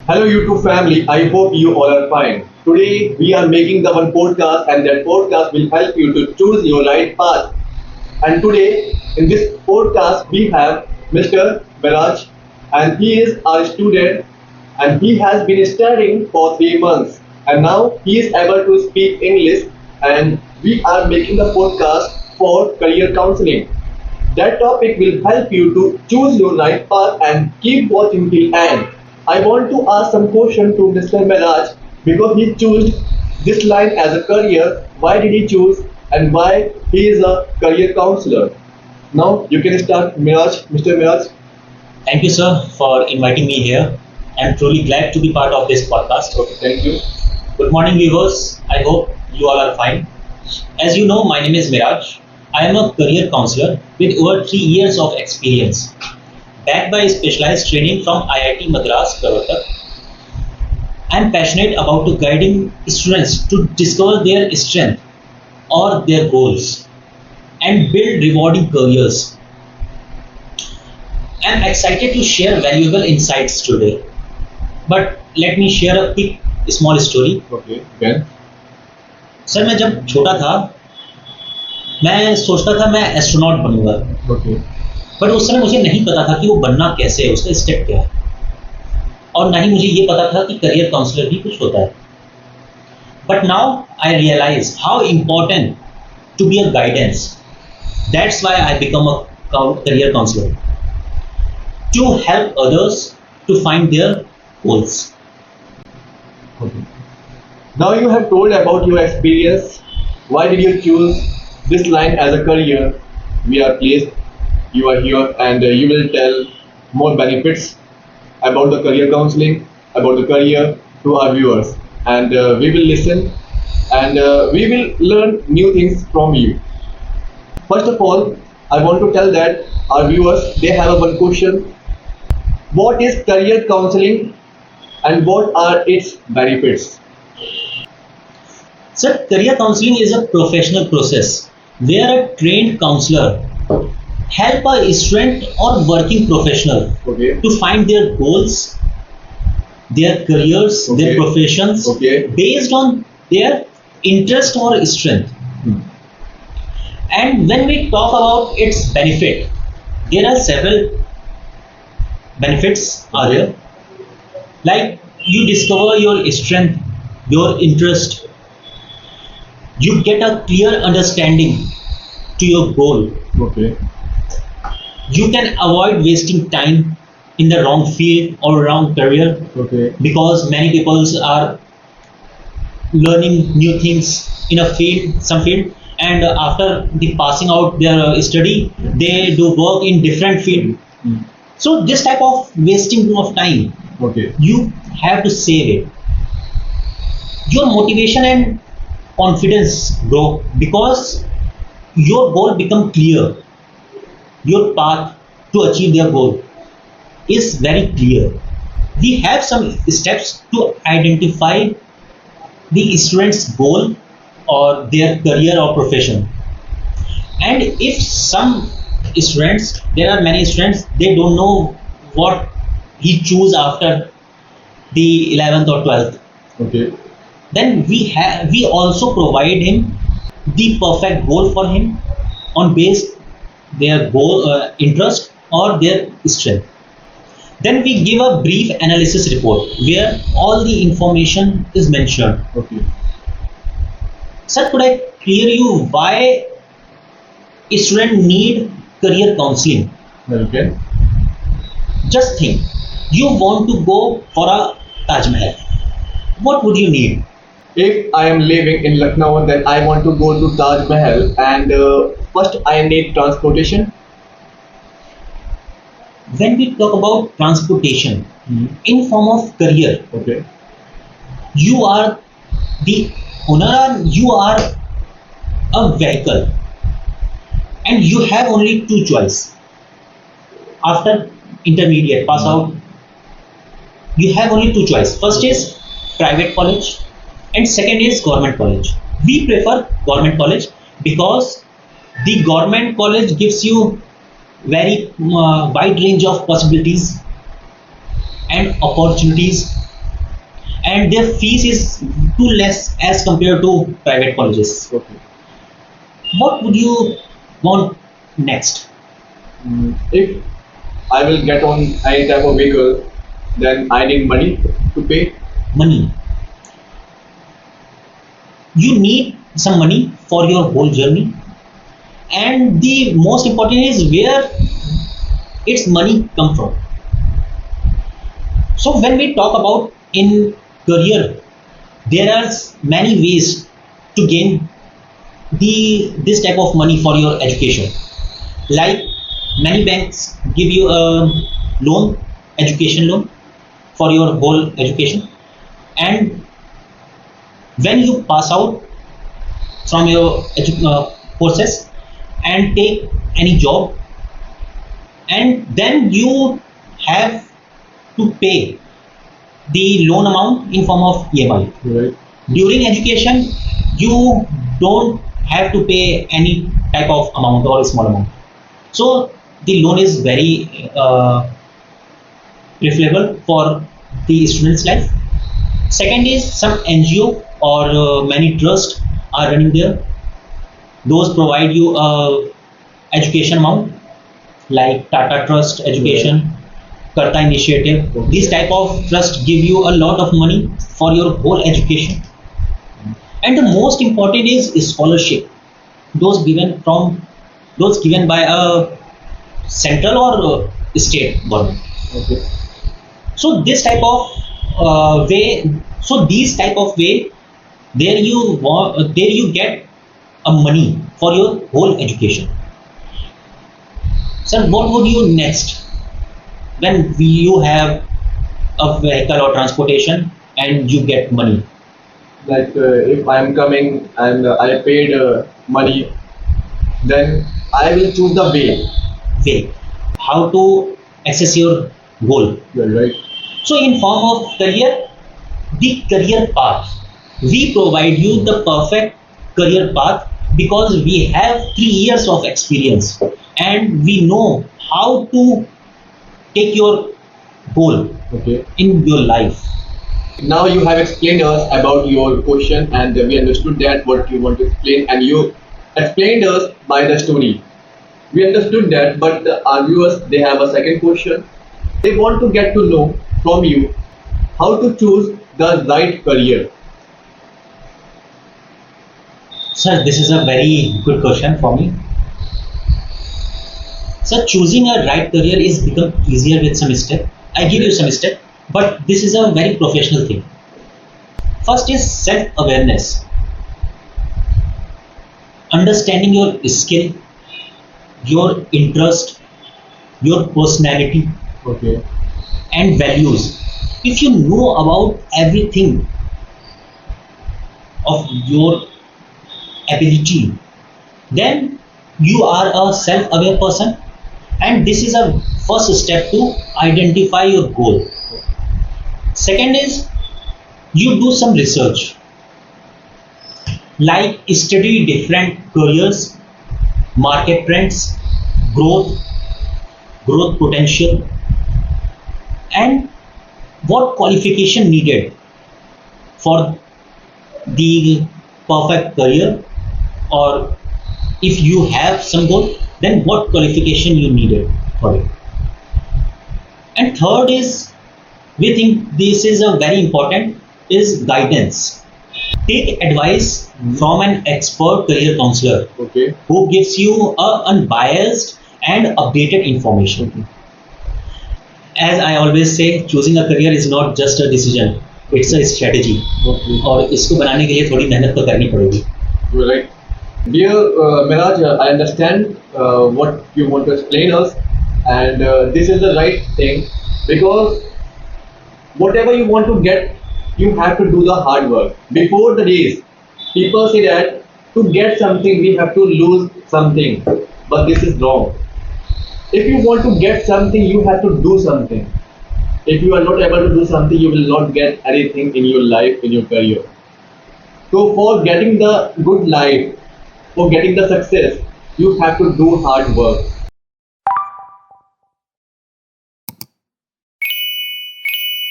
Hello YouTube family, I hope you all are fine. Today we are making the one podcast and that podcast will help you to choose your right path. And today in this podcast we have Mr. Miraj and he is our student and he has been studying for 3 months and now he is able to speak English and we are making the podcast for career counseling. That topic will help you to choose your right path and keep watching till end. I want to ask some question to Mr. Miraj because he chose this line as a career. Why did he choose and why he is a career counselor? Now you can start, Miraj, Mr. Miraj. Thank you, sir, for inviting me here. I'm truly glad to be part of this podcast. Okay, thank you. Good morning, viewers. I hope you all are fine. As you know, my name is Miraj. I am a career counselor with over 3 years of experience, backed by specialized training from IIT Madras, Pravartak. I am passionate about guiding students to discover their strength or their goals and build rewarding careers. I am excited to share valuable insights today. But let me share a quick small story. Okay, then. Sir मैं जब छोटा था मैं सोचता था मैं astronaut बनूंगा. Okay. But उस समय मुझे नहीं पता था कि वो बनना कैसे है, उसका स्टेप क्या है, और ना ही मुझे ये पता था कि करियर काउंसलर भी कुछ होता है. But now I realise how important to be a guidance. That's why I become a career counsellor to help others to find their goals. Okay. Now you have told about your experience. Why did you choose this line as a career? We are pleased you are here and you will tell more benefits about the career counseling, about the career to our viewers. And we will listen and we will learn new things from you. First of all, I want to tell that our viewers, they have a one question. What is career counseling and what are its benefits? Sir, career counseling is a professional process where a trained counselor help a student or working professional Okay. to find their goals, their careers, Okay. their professions Okay. based on their interest or strength. Hmm. And when we talk about its benefit, there are several benefits are there. Like you discover your strength, your interest, you get a clear understanding to your goal. Okay. You can avoid wasting time in the wrong field or wrong career, Okay. because many people are learning new things in a field, some field, and after the passing out their study, they do work in different field. Hmm. So this type of wasting of time, Okay. you have to save it. Your motivation and confidence grow because your goal become clear. Your path to achieve their goal is very clear. We have some steps to identify the student's goal or their career or profession. And if some students, there are many students, they don't know what he choose after the 11th or 12th. Okay. Then we also provide him the perfect goal for him on base their goal, interest or their strength. Then we give a brief analysis report where all the information is mentioned. Okay. Sir, could I clear you why a student need career counseling? Okay. Just think, you want to go for a Taj Mahal. What would you need? If I am living in Lucknow, then I want to go to Taj Mahal and first I need transportation. When we talk about transportation in form of career, Okay. you are the owner, and you are a vehicle, and you have only two choice. After intermediate pass out, you have only two choice. First is private college and second is government college. We prefer government college because the government college gives you very wide range of possibilities and opportunities and their fees is too less as compared to private colleges. Okay. What would you want next? If I will get on any type of vehicle, then I need money to pay. Money. You need some money for your whole journey, and the most important is where its money come from. So when we talk about in career, there are many ways to gain this type of money for your education. Like many banks give you a loan, education loan for your whole education, and when you pass out from your courses and take any job, and then you have to pay the loan amount in form of EMI. Right. During education, you don't have to pay any type of amount or small amount. So the loan is very preferable for the student's life. Second is some NGO or many trusts are running there. Those provide you a education amount like Tata Trust Education, Karta Initiative. Okay. These type of trust give you a lot of money for your whole education. And the most important is scholarship. Those given by a central or state government. Okay. So this type of these type of way, there you get a money for your whole education. Sir, what would you next when you have a vehicle or transportation and you get money? Like if I am coming and I paid money, then I will choose the way. How to access your goal. You're right. So in form of career, the career path, we provide you the perfect career path because we have 3 years of experience and we know how to take your goal Okay. in your life. Now you have explained us about your question and we understood that what you want to explain and you explained us by the story. We understood that, but our viewers, they have a second question. They want to get to know from you how to choose the right career. Sir, this is a very good question for me. Sir, choosing a right career is become easier with some step. I give you some step, but this is a very professional thing. First is self-awareness. Understanding your skill, your interest, your personality Okay. and values. If you know about everything of your ability, then you are a self-aware person, and this is a first step to identify your goal. Second is you do some research, like study different careers, market trends, growth, growth potential, and what qualification needed for the perfect career, or if you have some goal, then what qualification you needed for it. And third is, we think this is a very important, is guidance. Take advice from an expert career counselor Okay. who gives you a unbiased and updated information. As I always say, choosing a career is not just a decision, it's a strategy. Okay. और इसको बनाने के लिए थोड़ी मेहनत तो करनी पड़ेगी. You're right. Dear Miraj, I understand what you want to explain us, and this is the right thing because whatever you want to get, you have to do the hard work. Before the days, people say that to get something, we have to lose something, but this is wrong. If you want to get something, you have to do something. If you are not able to do something, you will not get anything in your life, in your career. So for getting the good life, for getting the success, you have to do hard work.